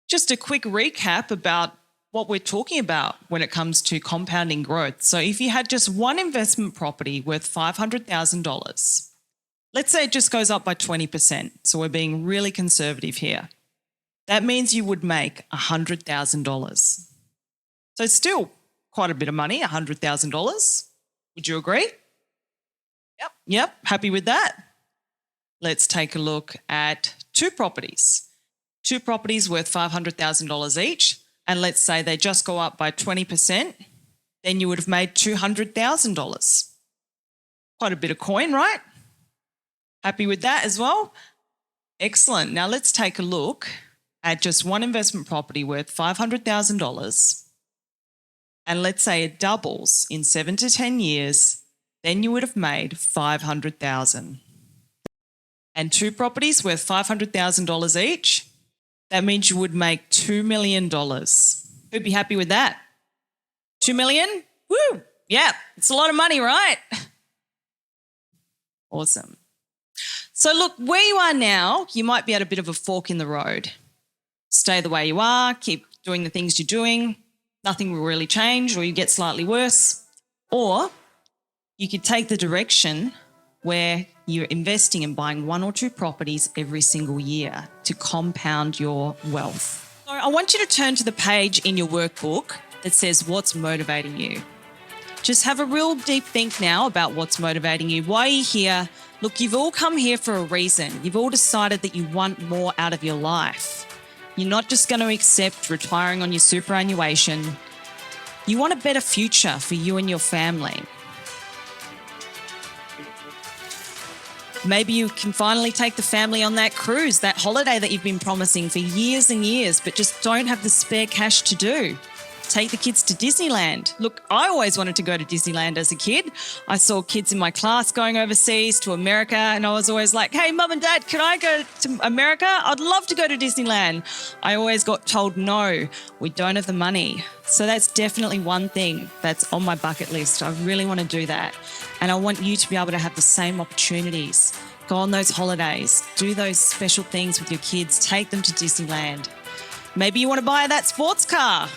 Just a quick recap about what we're talking about when it comes to compounding growth. So if you had just one investment property worth $500,000, let's say it just goes up by 20%. So we're being really conservative here. That means you would make $100,000. So it's still quite a bit of money, $100,000. Would you agree? Yep. Happy with that? Let's take a look at two properties. Two properties worth $500,000 each. And let's say they just go up by 20%. Then you would have made $200,000. Quite a bit of coin, right? Happy with that as well? Excellent. Now let's take a look at just one investment property worth $500,000. And let's say it doubles in 7 to 10 years. Then you would have made $500,000. And two properties worth $500,000 each. That means you would make $2 million. Who'd be happy with that? $2 million? Woo! Yeah, it's a lot of money, right? Awesome. So look, where you are now, you might be at a bit of a fork in the road. Stay the way you are, keep doing the things you're doing, nothing will really change, or you get slightly worse. Or you could take the direction where you're investing and buying one or two properties every single year to compound your wealth. So I want you to turn to the page in your workbook that says what's motivating you. Just have a real deep think now about what's motivating you. Why are you here? Look, you've all come here for a reason. You've all decided that you want more out of your life. You're not just going to accept retiring on your superannuation. You want a better future for you and your family. Maybe you can finally take the family on that cruise, that holiday that you've been promising for years and years, but just don't have the spare cash to do. Take the kids to Disneyland. Look, I always wanted to go to Disneyland as a kid. I saw kids in my class going overseas to America, and I was always like, hey, Mum and Dad, can I go to America? I'd love to go to Disneyland. I always got told, no, we don't have the money. So that's definitely one thing that's on my bucket list. I really want to do that. And I want you to be able to have the same opportunities. Go on those holidays, do those special things with your kids, take them to Disneyland. Maybe you want to buy that sports car.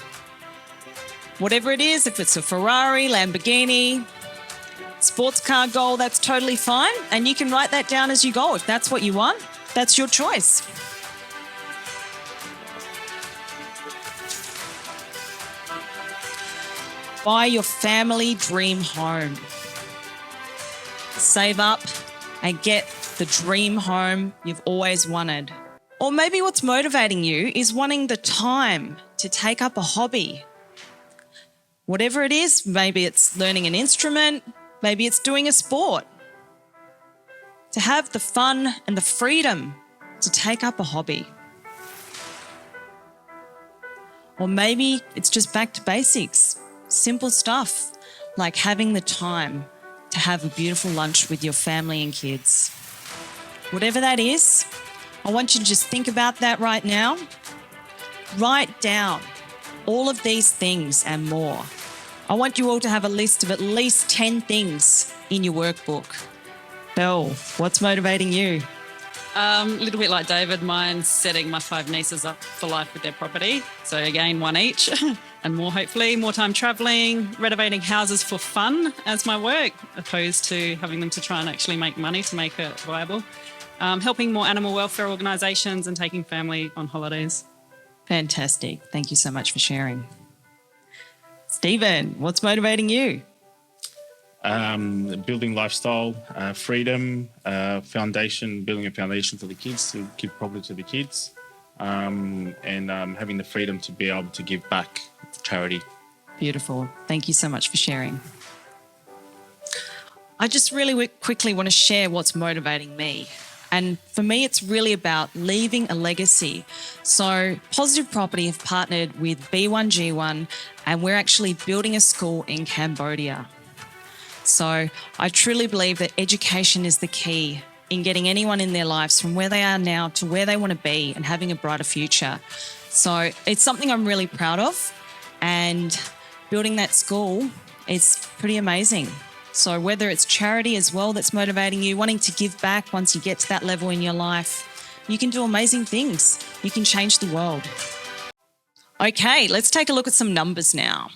Whatever it is, if it's a Ferrari, Lamborghini, sports car goal, that's totally fine. And you can write that down as you go. If that's what you want, that's your choice. Buy your family dream home. Save up and get the dream home you've always wanted. Or maybe what's motivating you is wanting the time to take up a hobby. Whatever it is, maybe it's learning an instrument, maybe it's doing a sport. To have the fun and the freedom to take up a hobby. Or maybe it's just back to basics, simple stuff like having the time to have a beautiful lunch with your family and kids. Whatever that is, I want you to just think about that right now. Write down all of these things and more. I want you all to have a list of at least 10 things in your workbook. Belle, what's motivating you? A little bit like David, mine's setting my 5 nieces up for life with their property. So again, one each and more, hopefully, more time travelling, renovating houses for fun as my work, opposed to having them to try and actually make money to make it viable. Helping more animal welfare organisations and taking family on holidays. Fantastic. Thank you so much for sharing. Stephen, what's motivating you? Building lifestyle, freedom, building a foundation for the kids to give property to the kids, and having the freedom to be able to give back to charity. Beautiful. Thank you so much for sharing. I just really quickly want to share what's motivating me. And for me, it's really about leaving a legacy. So Positive Property have partnered with B1G1 and we're actually building a school in Cambodia. So I truly believe that education is the key in getting anyone in their lives from where they are now to where they want to be and having a brighter future. So it's something I'm really proud of, and building that school is pretty amazing. So whether it's charity as well that's motivating you, wanting to give back once you get to that level in your life, you can do amazing things. You can change the world. Okay, let's take a look at some numbers now.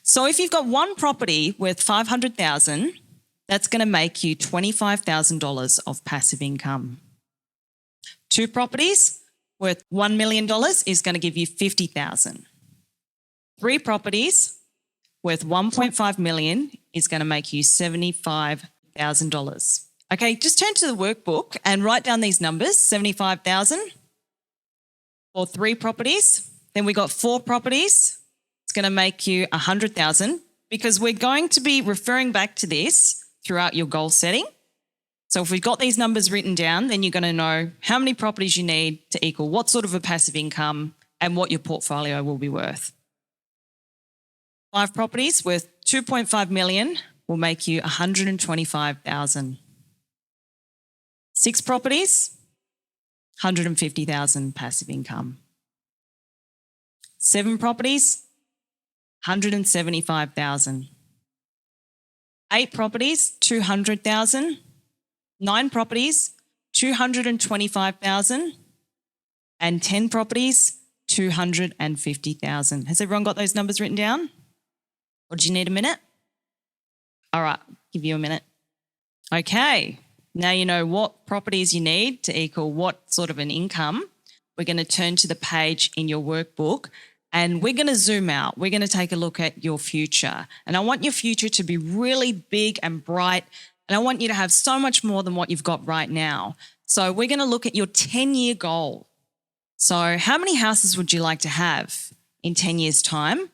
So if you've got one property worth $500,000, that's going to make you $25,000 of passive income. Two properties worth $1 million is going to give you $50,000. Three properties worth $1.5 million is going to make you $75,000. Okay, just turn to the workbook and write down these numbers, $75,000 for three properties. Then we got four properties. It's going to make you $100,000 because we're going to be referring back to this throughout your goal setting. So if we've got these numbers written down, then you're going to know how many properties you need to equal what sort of a passive income and what your portfolio will be worth. Five properties worth $2.5 million will make you $125,000. Six properties, $150,000 passive income. Seven properties, $175,000. Eight properties, $200,000. Nine properties, $225,000. And 10 properties, $250,000. Has everyone got those numbers written down? Or do you need a minute? All right, give you a minute. Okay, now you know what properties you need to equal what sort of an income. We're going to turn to the page in your workbook and we're going to zoom out. We're going to take a look at your future. And I want your future to be really big and bright. And I want you to have so much more than what you've got right now. So we're going to look at your 10-year goal. So how many houses would you like to have in 10 years' time?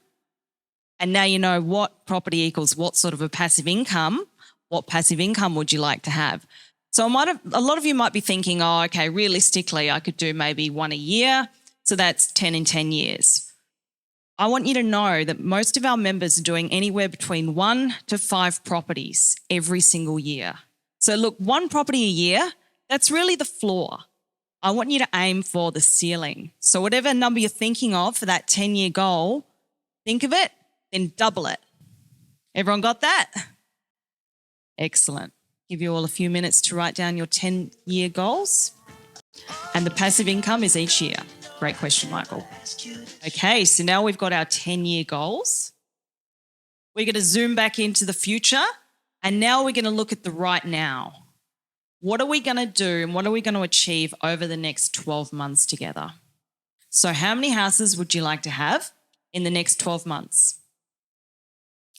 And now you know what property equals what sort of a passive income. What passive income would you like to have? So a lot of you might be thinking, oh, okay, realistically, I could do maybe one a year. So that's 10 in 10 years. I want you to know that most of our members are doing anywhere between 1 to 5 properties every single year. So look, one property a year, that's really the floor. I want you to aim for the ceiling. So whatever number you're thinking of for that 10-year goal, think of it, then double it. Everyone got that? Excellent. Give you all a few minutes to write down your 10-year goals. And the passive income is each year. Great question, Michael. Okay, so now we've got our 10-year goals. We're going to zoom back into the future, and now we're going to look at the right now. What are we going to do and what are we going to achieve over the next 12 months together? So how many houses would you like to have in the next 12 months?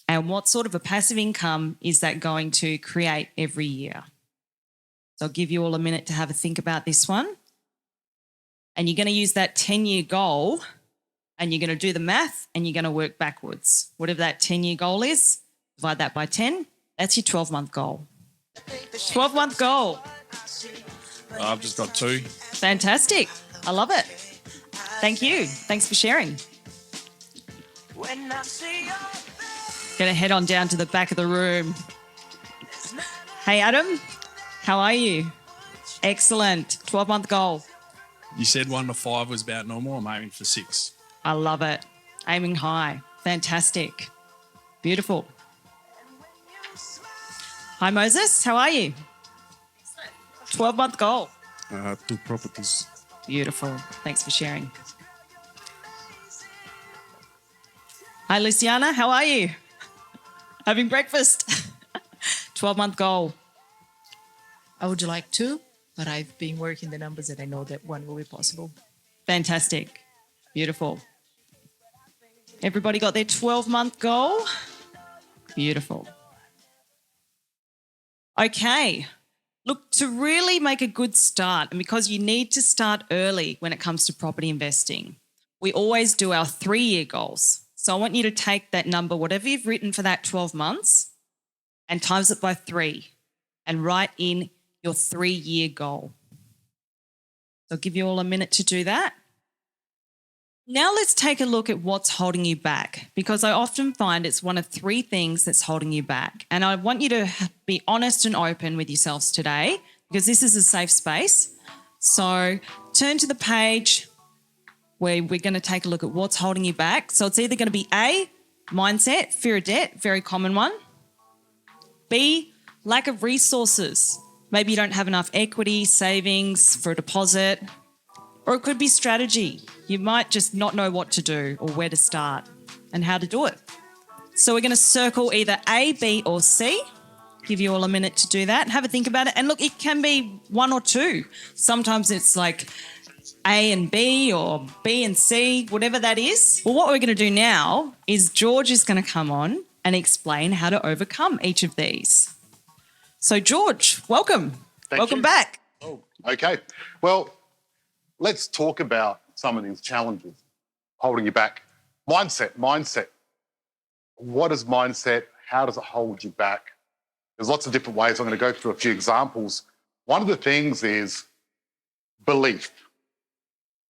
And what sort of a passive income is that going to create every year? So I'll give you all a minute to have a think about this one. And you're going to use that 10-year goal and you're going to do the math and you're going to work backwards. Whatever that 10-year goal is, divide that by 10. That's your 12-month goal. 12-month goal. I've just got 2. Fantastic. I love it. Thank you. Thanks for sharing. Going to head on down to the back of the room. Hey, Adam. How are you? Excellent. 12-month goal. You said 1 to 5 was about normal. I'm aiming for 6. I love it. Aiming high. Fantastic. Beautiful. Hi, Moses. How are you? 12-month goal. 2 properties. Beautiful. Thanks for sharing. Hi, Luciana. How are you? Having breakfast. 12-month goal. I would like 2, but I've been working the numbers and I know that 1 will be possible. Fantastic. Beautiful. Everybody got their 12-month goal? Beautiful. Okay. Look, to really make a good start, and because you need to start early when it comes to property investing, we always do our 3-year goals. So I want you to take that number, whatever you've written for that 12 months, and times it by 3 and write in your 3-year goal. So I'll give you all a minute to do that. Now let's take a look at what's holding you back, because I often find it's one of 3 things that's holding you back. And I want you to be honest and open with yourselves today, because this is a safe space. So turn to the page where we're going to take a look at what's holding you back. So it's either going to be A, mindset, fear of debt, very common one. B, lack of resources. Maybe you don't have enough equity, savings for a deposit. Or it could be strategy. You might just not know what to do or where to start and how to do it. So we're going to circle either A, B, or C. Give you all a minute to do that. Have a think about it. And look, it can be one or two. Sometimes it's like A and B or B and C, whatever that is. Well, what we're going to do now is George is going to come on and explain how to overcome each of these. So, George, welcome. Welcome back. Oh, okay. Well, let's talk about some of these challenges holding you back. Mindset. What is mindset? How does it hold you back? There's lots of different ways. I'm going to go through a few examples. One of the things is belief.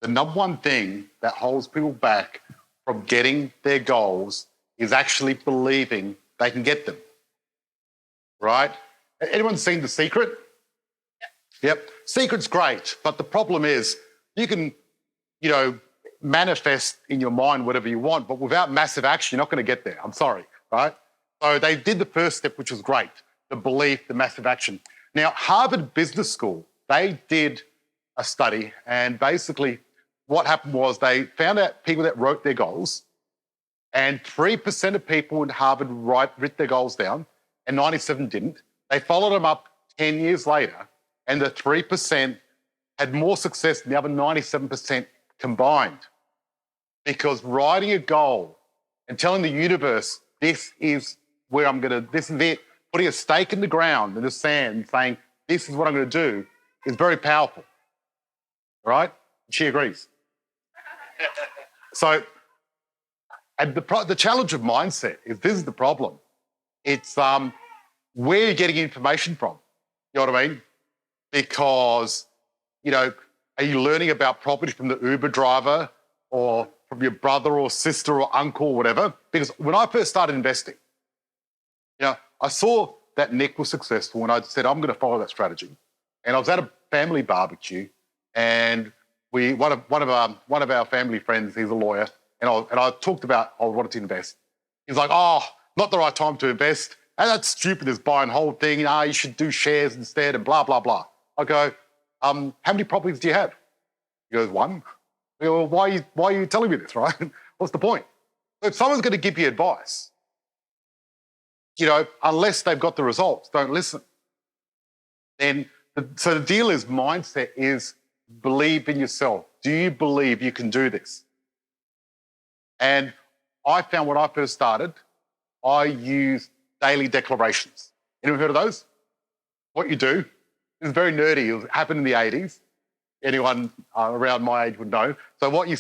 The number one thing that holds people back from getting their goals is actually believing they can get them. Right? Anyone seen The Secret? Yep. Secret's great, but the problem is you can, manifest in your mind whatever you want, but without massive action, you're not going to get there. I'm sorry, right? So they did the first step, which was great, the belief, the massive action. Now, Harvard Business School, they did a study, and basically what happened was they found out people that wrote their goals, and 3% of people in Harvard wrote their goals down, and 97 didn't. They followed them up 10 years later, and the 3% had more success than the other 97% combined. Because writing a goal and telling the universe, this is it, putting a stake in the ground, in the sand, and saying, this is what I'm going to do, is very powerful. All right? She agrees. So, and the challenge of mindset is this is the problem. It's where you're getting information from. You know what I mean? Because, are you learning about property from the Uber driver or from your brother or sister or uncle or whatever? Because when I first started investing, I saw that Nick was successful and I said, I'm going to follow that strategy. And I was at a family barbecue and one of our family friends, he's a lawyer, and I talked about I wanted to invest. He's like, oh, not the right time to invest. And that's stupid, this buy and hold thing. You should do shares instead and blah, blah, blah. I go, how many properties do you have? He goes, one. I go, well, why are you telling me this, right? What's the point? So if someone's going to give you advice, unless they've got the results, don't listen. So the deal is mindset is believe in yourself. Do you believe you can do this? And I found when I first started, I used daily declarations. Anyone heard of those? What you do is very nerdy. It happened in the 80s. Anyone around my age would know. So what you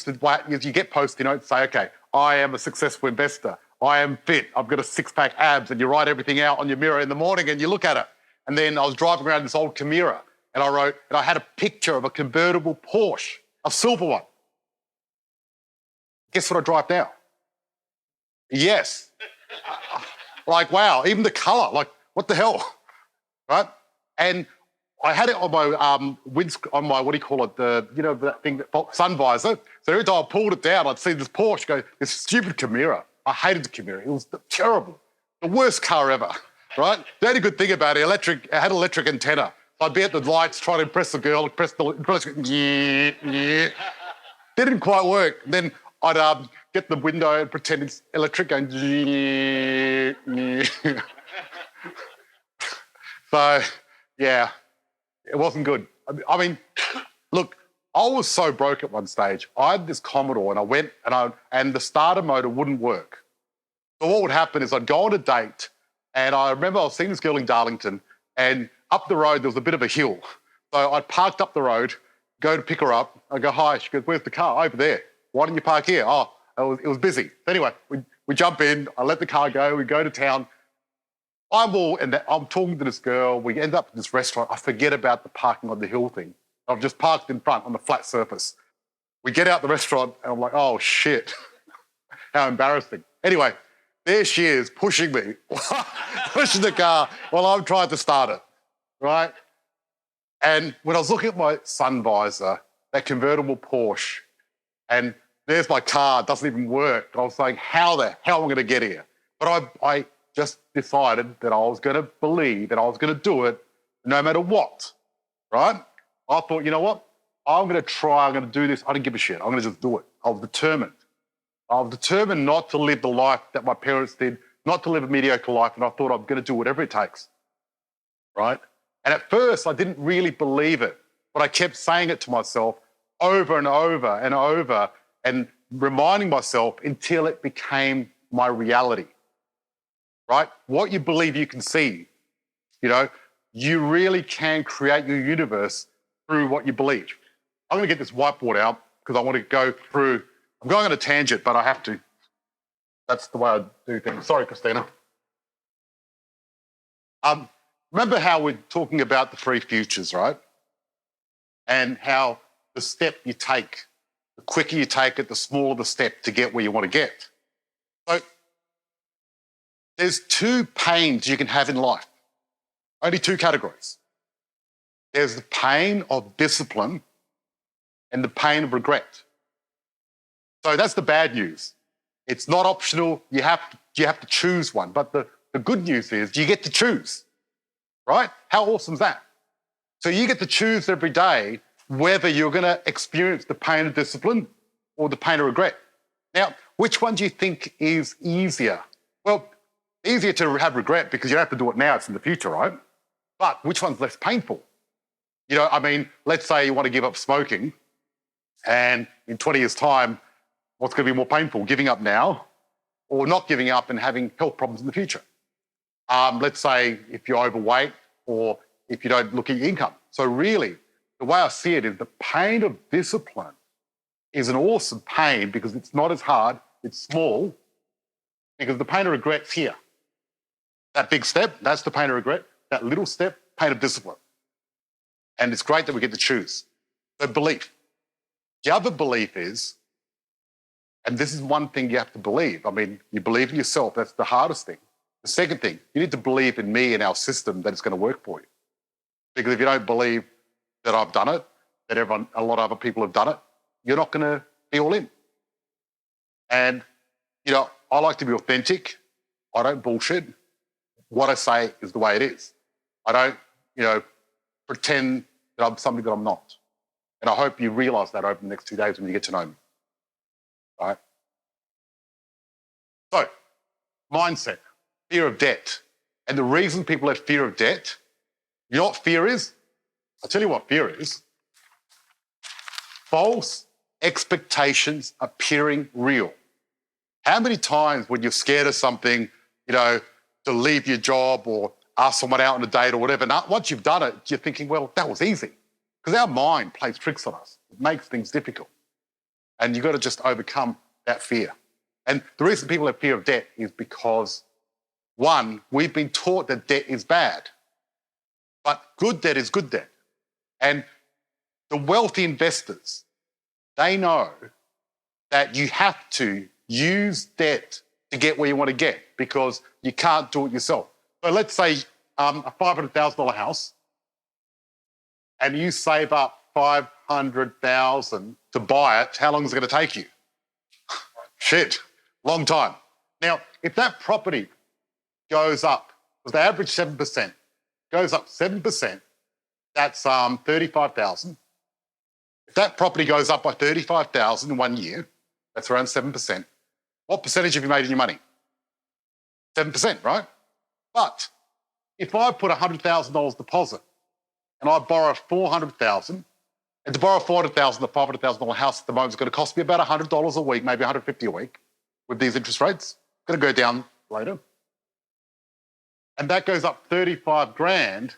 get Post-it notes, say, okay, I am a successful investor. I am fit. I've got a six-pack abs, and you write everything out on your mirror in the morning and you look at it. And then I was driving around this old Camira and I had a picture of a convertible Porsche, a silver one. Guess what I drive now? Yes. Like, wow, even the color, like, what the hell, right? And I had it on my what do you call it, that thing, sun visor. So every time I pulled it down, I'd see this Porsche go, this stupid Camira. I hated the Camira. It was terrible. The worst car ever, right? The only good thing about it, it had electric antenna. So I'd be at the lights trying to impress the girl, yeah. Didn't quite work. Then I'd get the window and pretend it's electric going, yeah. So, yeah, it wasn't good. I mean, look, I was so broke at one stage. I had this Commodore and I went and the starter motor wouldn't work. So what would happen is I'd go on a date and I remember I was seeing this girl in Darlington and up the road there was a bit of a hill. So I parked up the road, go to pick her up. I go, hi. She goes, where's the car? Over there. Why didn't you park here? Oh, it was busy. Anyway, we jump in. I let the car go. We go to town. I'm talking to this girl. We end up at this restaurant. I forget about the parking on the hill thing. I've just parked in front on the flat surface. We get out the restaurant and I'm like, oh, shit. How embarrassing. Anyway, there she is pushing me, pushing the car while I'm trying to start it, right? And when I was looking at my sun visor, that convertible Porsche, and there's my car, it doesn't even work. I was saying, how the hell am I going to get here? But I just decided that I was going to believe that I was going to do it no matter what, right? I thought, you know what? I'm going to try, I'm going to do this. I don't give a shit. I'm going to just do it. I was determined. I was determined not to live the life that my parents did, not to live a mediocre life, and I thought I'm going to do whatever it takes, right? And at first, I didn't really believe it, but I kept saying it to myself over and over and over and reminding myself until it became my reality, right? What you believe you can see, you know, you really can create your universe through what you believe. I'm going to get this whiteboard out because I want to go through. I'm going on a tangent, but I have to. That's the way I do things. Sorry, Christina. Remember how we're talking about the three futures, right? And how the step you take, the quicker you take it, the smaller the step to get where you want to get. So there's two pains you can have in life. Only two categories. There's the pain of discipline and the pain of regret. So that's the bad news. It's not optional. You have to choose one. But the good news is you get to choose, right? How awesome is that? So you get to choose every day whether you're going to experience the pain of discipline or the pain of regret. Now, which one do you think is easier? Well, easier to have regret because you don't have to do it now, it's in the future, right? But which one's less painful? You know, I mean, let's say you want to give up smoking and in 20 years' time, what's going to be more painful, giving up now or not giving up and having health problems in the future? Let's say if you're overweight or if you don't look at your income. So really, the way I see it is the pain of discipline is an awesome pain because it's not as hard, it's small, because the pain of regret's here. That big step, that's the pain of regret. That little step, pain of discipline. And it's great that we get to choose. So belief. The other belief is, and this is one thing you have to believe. I mean, you believe in yourself. That's the hardest thing. The second thing, you need to believe in me and our system that it's going to work for you. Because if you don't believe that I've done it, that a lot of other people have done it, you're not going to be all in. And, you know, I like to be authentic. I don't bullshit. What I say is the way it is. I don't, you know, pretend that I'm something that I'm not. And I hope you realise that over the next 2 days when you get to know me. All right? So, mindset, fear of debt. And the reason people have fear of debt, you know what fear is? I'll tell you what fear is. False expectations appearing real. How many times when you're scared of something, you know, to leave your job or ask someone out on a date or whatever, now, once you've done it, you're thinking, well, that was easy. Because our mind plays tricks on us. It makes things difficult. And you've got to just overcome that fear. And the reason people have fear of debt is because, one, we've been taught that debt is bad. But good debt is good debt. And the wealthy investors, they know that you have to use debt to get where you want to get because you can't do it yourself. So let's say a $500,000 house and you save up $500,000 to buy it. How long is it going to take you? Shit, long time. Now, if that property goes up, because they average 7%, goes up 7%, that's $35,000. If that property goes up by $35,000 in 1 year, that's around 7%. What percentage have you made in your money? 7%, right? But if I put $100,000 deposit and I borrow $400,000, and to borrow $400,000, the $500,000 house at the moment is going to cost me about $100 a week, maybe $150 a week with these interest rates. It's going to go down later. And that goes up 35 grand.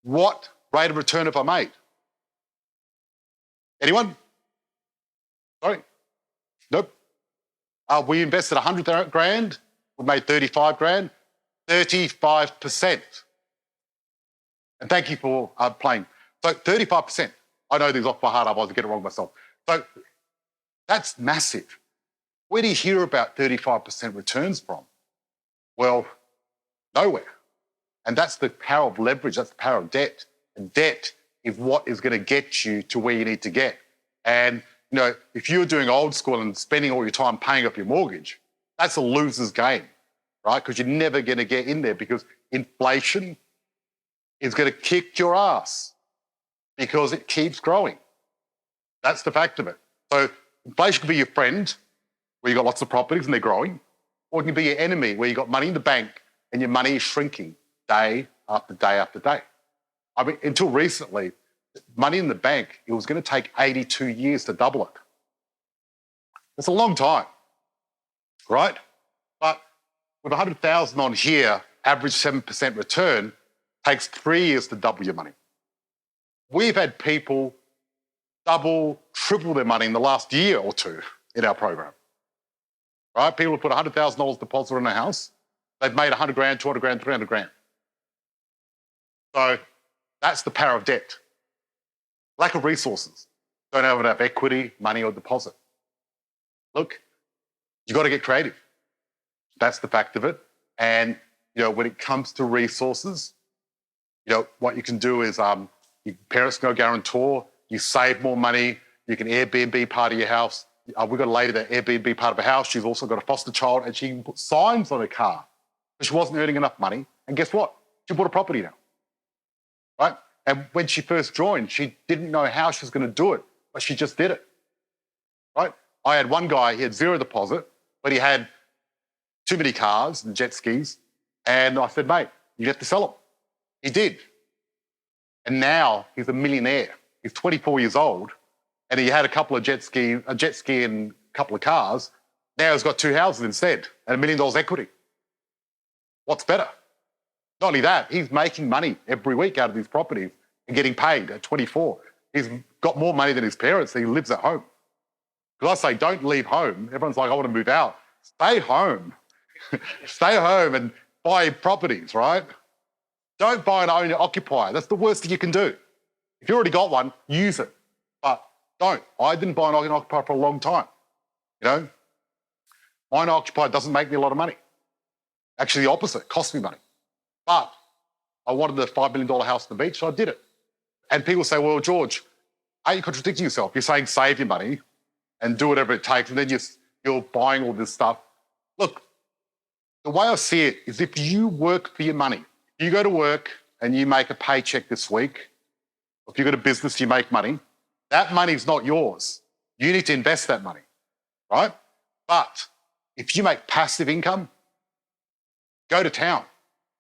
What rate of return have I made? Anyone? Sorry? Nope. We invested 100 grand. We made 35 grand. 35%. And thank you for playing. So 35%. I know these off by heart, otherwise I get it wrong myself. So that's massive. Where do you hear about 35% returns from? Well, nowhere. And that's the power of leverage. That's the power of debt. And debt is what is going to get you to where you need to get. And, you know, if you're doing old school and spending all your time paying off your mortgage, that's a loser's game, right? Because you're never going to get in there because inflation is going to kick your ass because it keeps growing. That's the fact of it. So inflation can be your friend, where you've got lots of properties and they're growing, or it can be your enemy, where you've got money in the bank and your money is shrinking day after day after day. I mean, until recently, money in the bank, it was going to take 82 years to double it. It's a long time, right? But with 100,000 on here, average 7% return, takes 3 years to double your money. We've had people double, triple their money in the last year or two in our program, right? People have put $100,000 deposit in a house. They've made 100 grand, 200 grand, 300 grand. So that's the power of debt. Lack of resources. Don't have enough equity, money, or deposit. Look, you've got to get creative. That's the fact of it. And, when it comes to resources, what you can do is your parents can go guarantor, you save more money, you can Airbnb part of your house. We've got a lady that Airbnb part of her house. She's also got a foster child and she can put signs on her car. But she wasn't earning enough money. And guess what? She bought a property now, right? And when she first joined, she didn't know how she was going to do it, but she just did it, right? I had one guy, he had zero deposit, but he had too many cars and jet skis. And I said, mate, you have to sell them. He did. And now he's a millionaire. He's 24 years old and he had a jet ski and a couple of cars. Now he's got 2 houses instead and $1 million equity. What's better? Not only that, he's making money every week out of these properties and getting paid at 24. He's got more money than his parents. He lives at home. Because I say, don't leave home. Everyone's like, I want to move out. Stay home. Stay home and buy properties, right? Don't buy an owner occupier. That's the worst thing you can do. If you already got one, use it. But don't. I didn't buy an owner occupier for a long time. Owner occupier doesn't make me a lot of money. Actually, the opposite. Cost me money. But I wanted the $5 million house on the beach, so I did it. And people say, well, George, aren't you contradicting yourself? You're saying save your money and do whatever it takes, and then you're buying all this stuff. Look, the way I see it is if you work for your money, you go to work and you make a paycheck this week, or if you've got a business, you make money, that money's not yours. You need to invest that money, right? But if you make passive income, go to town.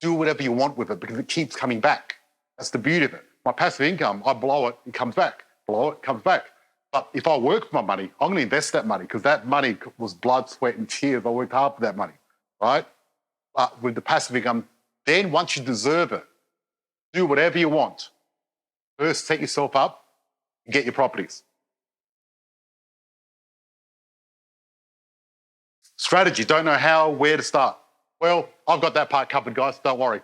Do whatever you want with it because it keeps coming back. That's the beauty of it. My passive income, I blow it, it comes back. Blow it, comes back. But if I work for my money, I'm going to invest that money because that money was blood, sweat and tears. I worked hard for that money, right? But with the passive income, then once you deserve it, do whatever you want. First, set yourself up and get your properties. Strategy, don't know where to start. Well, I've got that part covered, guys. Don't worry.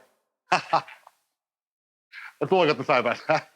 That's all I got to say about that.